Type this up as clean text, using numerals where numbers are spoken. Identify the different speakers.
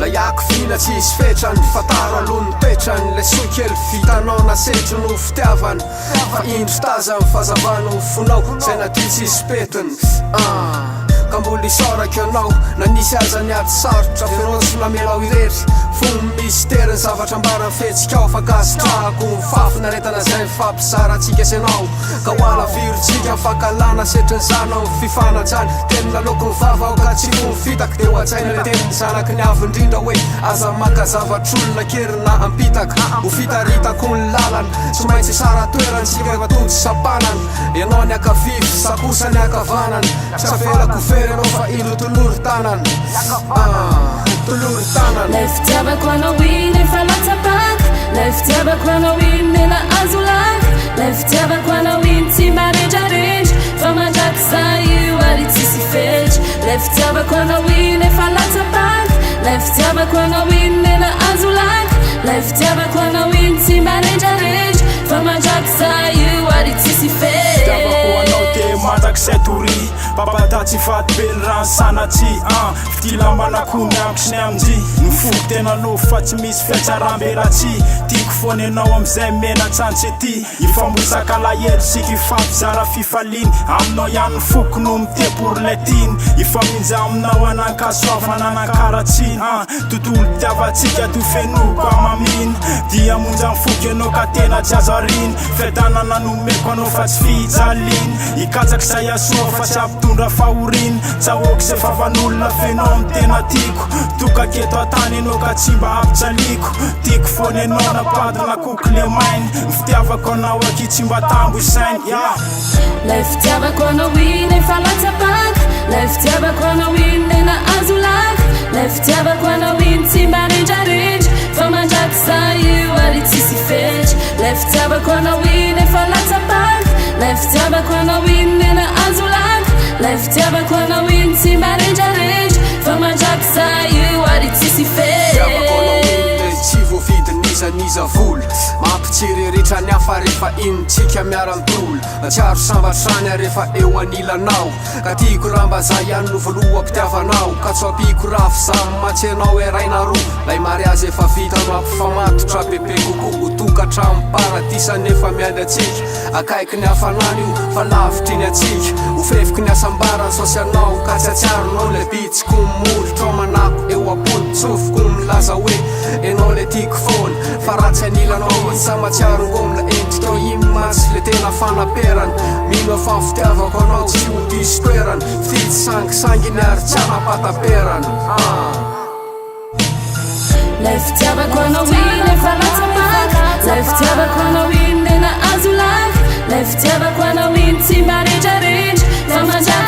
Speaker 1: la iako fina tsisy fetrany fataro aloha ny toetrany le soikely vitanao nasetry no fitiavany fa indro taza mifazavana ho fonao zay nadio tsisy petiny ka mbola isaraka anao na nisy aza niady sarotra ferotsy namelao irery fomba misteriny zavatra ambarany fetsikao fa gasitrahako mifafy naretana zay mifampizarantsika senao ka hoala virotsika mifankalana setriny zanao fifanajany teny naloko ny vava ka tsy ho mifitaka de ho atsaina le teniny zanaky ny avy indrindra hoe aza maka zavatr'olona kerina ampitaka ho fitaritako ny lalany tsy maintsy sara toerany sika efa tody sapanany ianao ny akavivy sakosa ny akavanany tsy avelako fery anao fa ilo tolory tanany tolory tanany
Speaker 2: le fitiavako anao iny efa latsapaka le fitiavako anao iny nena azolaka le fitiavako anao iny tsy marendrarendra fa mandraky za io ary tsisy fetry le fitiavako anao iny efa latsapaka le fitiavako anao iny nena azolaka le fitiavako anao iny tsy marendrarendra fa mandraky za io ary tsisy fetry
Speaker 3: mandrak'izay tory papadatsy fatibeny rano sanatsy fitilamanakony amkisiny amji mifoky tena nofo fa tsy misy fiatsaramberatsy tiako foany anao amizay menatsantsy ety ifambosaka lahelo sika ifampizara fifaliny aminao ihany foko no mitepor le tiny ifaminja aminao anankasoavana anankaratsy tontolo tiavatsika tofenoko amaminy dia monja mifoky anao ka tena tsy azariny fiadanana nomeko anao fa tsy fijaliny ikatsaky zay asoa fa tsy ampitondra fahoriny tsahoky zay favan'olona fenao amy tena tiako tokaketo atany anao ka tsy mba ampitsaliko tiako foany anao napadina koky le mainy mifitiavako anao aky tsy mba tambo isainy
Speaker 2: le fitiavako anao iny efa latsapaka le fitiavako anao iny nena azolaka le fitiavako anao iny tsy marendrarendra fa mandraky za io ary tsisy fetry le fitiavako anao iny efa latsapaka le fitiavako anao iny nena azolaka le fitiavako anao iny tsy marendrarendra fa mandraky za io ary tsisy fetry
Speaker 1: tsy voavidin'izaniza vola mampitsireretra ny hafa rehefa initsika miara-mitolo tsiaro sambatrany rehefa eo anilanao ka tiako raha mba za ihany novoloa mpitiavanao ka tsy ampiko raha fizamy matsenao eraina roa lay mariazy efa vitanao ampifamatotra bebe koko hotokatramy paradisa nefa mialy atsika akaiky ny hafanany io fa lavitry ny atsika ho fefiky ny asambarany sosianao ka tsy atsiaronao le bitsiko molotra manako eo apody tsofoko milaza hoe enao le tiako foana fa ratsy anilanao sa matsiarongomla entitao imatsy le tena fanaperany mino fa fitiavako anao tsy ho diso toerany fitsy sangisanginy ary tsy anapataperany
Speaker 2: le fitiavako anao iny efa latsapaka le fitiavako anao iny nena azolaka le fitiavako anao iny tsy marendrarendra fa mandraky